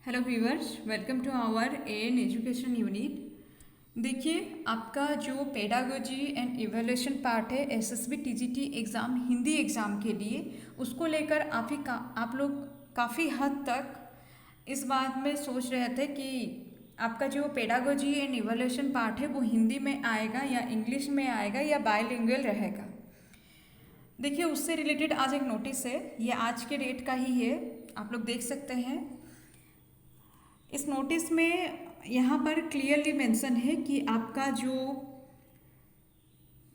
Hello viewers, welcome to our an education unit. देखिए, आपका जो पेडागोजी एंड इवैल्यूएशन पार्ट है SSB TGT exam Hindi exam के लिए, उसको लेकर आप लोग काफ़ी हद तक इस बात में सोच रहे थे कि आपका जो पेडागोजी एंड इवैल्यूएशन पार्ट है वो हिंदी में आएगा या इंग्लिश में आएगा या बाइलिंगुअल रहेगा। देखिए, उससे रिलेटेड आज एक नोटिस है, ये आज के डेट का ही है, आप लोग देख सकते हैं। इस नोटिस में यहाँ पर क्लियरली मेंशन है कि आपका जो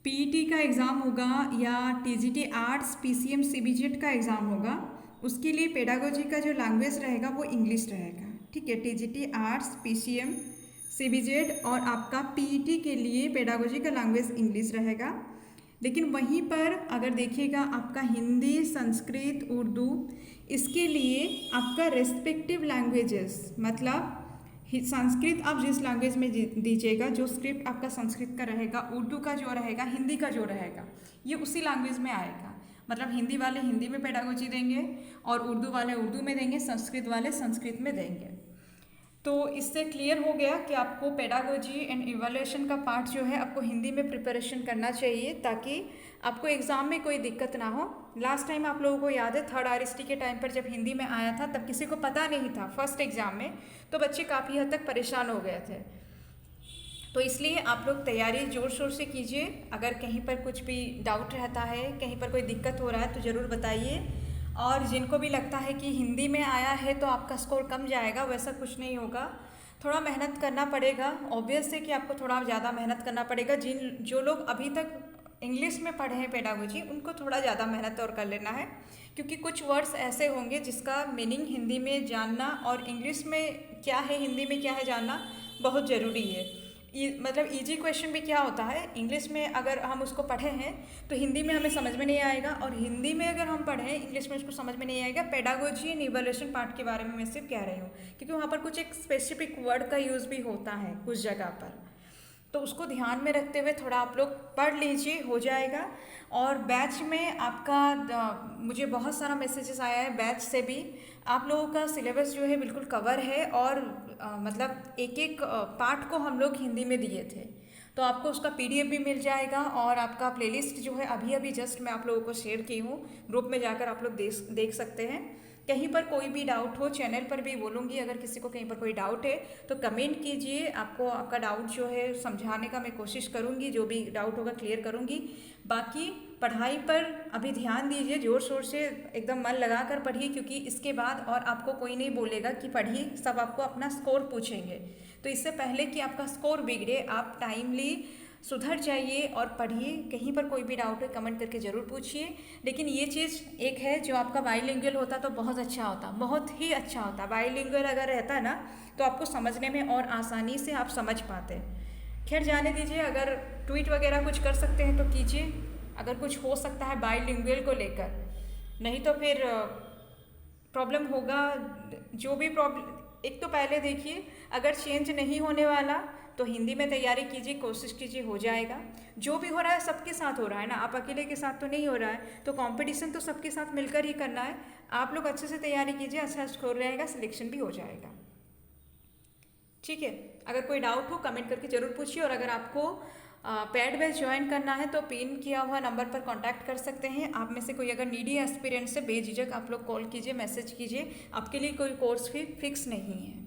पीईटी का एग्ज़ाम होगा या टीजीटी आर्ट्स पीसीएम सीबीजेड का एग्ज़ाम होगा, उसके लिए पेडागोजी का जो लैंग्वेज रहेगा वो इंग्लिश रहेगा। ठीक है, टीजीटी आर्ट्स पीसीएम सीबीजेड और आपका पीईटी के लिए पेडागोजी का लैंग्वेज इंग्लिश रहेगा। लेकिन वहीं पर अगर देखिएगा आपका हिंदी, संस्कृत, उर्दू, इसके लिए आपका रेस्पेक्टिव लैंग्वेजेस, मतलब संस्कृत आप जिस लैंग्वेज में दीजिएगा, जो स्क्रिप्ट आपका संस्कृत का रहेगा, उर्दू का जो रहेगा, हिंदी का जो रहेगा, ये उसी लैंग्वेज में आएगा। मतलब हिंदी वाले हिंदी में पेडागोजी देंगे और उर्दू वाले उर्दू में देंगे, संस्कृत वाले संस्कृत में देंगे। तो इससे क्लियर हो गया कि आपको पेडागोजी एंड इवैल्यूएशन का पार्ट जो है आपको हिंदी में प्रिपरेशन करना चाहिए ताकि आपको एग्ज़ाम में कोई दिक्कत ना हो। लास्ट टाइम आप लोगों को याद है, थर्ड आरएसटी के टाइम पर जब हिंदी में आया था तब किसी को पता नहीं था फर्स्ट एग्ज़ाम में, तो बच्चे काफ़ी हद तक परेशान हो गए थे। तो इसलिए आप लोग तैयारी ज़ोर शोर से कीजिए। अगर कहीं पर कुछ भी डाउट रहता है, कहीं पर कोई दिक्कत हो रहा है तो ज़रूर बताइए। और जिनको भी लगता है कि हिंदी में आया है तो आपका स्कोर कम जाएगा, वैसा कुछ नहीं होगा। थोड़ा मेहनत करना पड़ेगा, ऑब्वियस है कि आपको थोड़ा ज़्यादा मेहनत करना पड़ेगा। जो लोग अभी तक इंग्लिश में पढ़े हैं पेडागोजी, उनको थोड़ा ज़्यादा मेहनत और कर लेना है, क्योंकि कुछ वर्ड्स ऐसे होंगे जिसका मीनिंग हिंदी में जानना और इंग्लिश में क्या है हिंदी में क्या है जानना बहुत ज़रूरी है। मतलब इजी क्वेश्चन भी क्या होता है, इंग्लिश में अगर हम उसको पढ़े हैं तो हिंदी में हमें समझ में नहीं आएगा, और हिंदी में अगर हम पढ़ें इंग्लिश में उसको समझ में नहीं आएगा। पेडागोजी एंड इवैल्यूएशन पार्ट के बारे में मैं सिर्फ कह रही हूँ, क्योंकि वहाँ पर कुछ एक स्पेसिफिक वर्ड का यूज़ भी होता है कुछ जगह पर, तो उसको ध्यान में रखते हुए थोड़ा आप लोग पढ़ लीजिए, हो जाएगा। और बैच में आपका मुझे बहुत सारा मैसेजेस आया है बैच से भी, आप लोगों का सिलेबस जो है बिल्कुल कवर है, और मतलब एक एक पार्ट को हम लोग हिंदी में दिए थे, तो आपको उसका पीडीएफ भी मिल जाएगा। और आपका प्लेलिस्ट जो है अभी अभी जस्ट मैं आप लोगों को शेयर की हूँ, ग्रुप में जाकर आप लोग देख सकते हैं। कहीं पर कोई भी डाउट हो, चैनल पर भी बोलूँगी, अगर किसी को कहीं पर कोई डाउट है तो कमेंट कीजिए, आपको आपका डाउट जो है समझाने का मैं कोशिश करूँगी, जो भी डाउट होगा क्लियर करूँगी। बाकी पढ़ाई पर अभी ध्यान दीजिए, ज़ोर शोर से एकदम मन लगा कर पढ़िए, क्योंकि इसके बाद और आपको कोई नहीं बोलेगा कि पढ़िए, सब आपको अपना स्कोर पूछेंगे। तो इससे पहले कि आपका स्कोर बिगड़े, आप टाइमली सुधर जाइए और पढ़िए। कहीं पर कोई भी डाउट है कमेंट करके ज़रूर पूछिए। लेकिन ये चीज़ एक है, जो आपका बाइलिंगुअल होता तो बहुत अच्छा होता, बहुत ही अच्छा होता। बाइलिंगुअल अगर रहता ना तो आपको समझने में और आसानी से आप समझ पाते। खैर जाने दीजिए, अगर ट्वीट वगैरह कुछ कर सकते हैं तो कीजिए, अगर कुछ हो सकता है बाइलिंगुअल को लेकर, नहीं तो फिर प्रॉब्लम होगा। जो भी प्रॉब्लम, एक तो पहले देखिए, अगर चेंज नहीं होने वाला तो हिंदी में तैयारी कीजिए, कोशिश कीजिए, हो जाएगा। जो भी हो रहा है सबके साथ हो रहा है ना, आप अकेले के साथ तो नहीं हो रहा है, तो कंपटीशन तो सबके साथ मिलकर ही करना है। आप लोग अच्छे से तैयारी कीजिए, अच्छा स्कोर रहेगा, सिलेक्शन भी हो जाएगा। ठीक है, अगर कोई डाउट हो कमेंट करके ज़रूर पूछिए। और अगर आपको पेड बैच ज्वाइन करना है तो पिन किया हुआ नंबर पर कांटेक्ट कर सकते हैं। आप में से कोई अगर नीडी एस्पिरेंट से बेझिझक आप लोग कॉल कीजिए, मैसेज कीजिए, आपके लिए कोई कोर्स फी फिक्स नहीं है।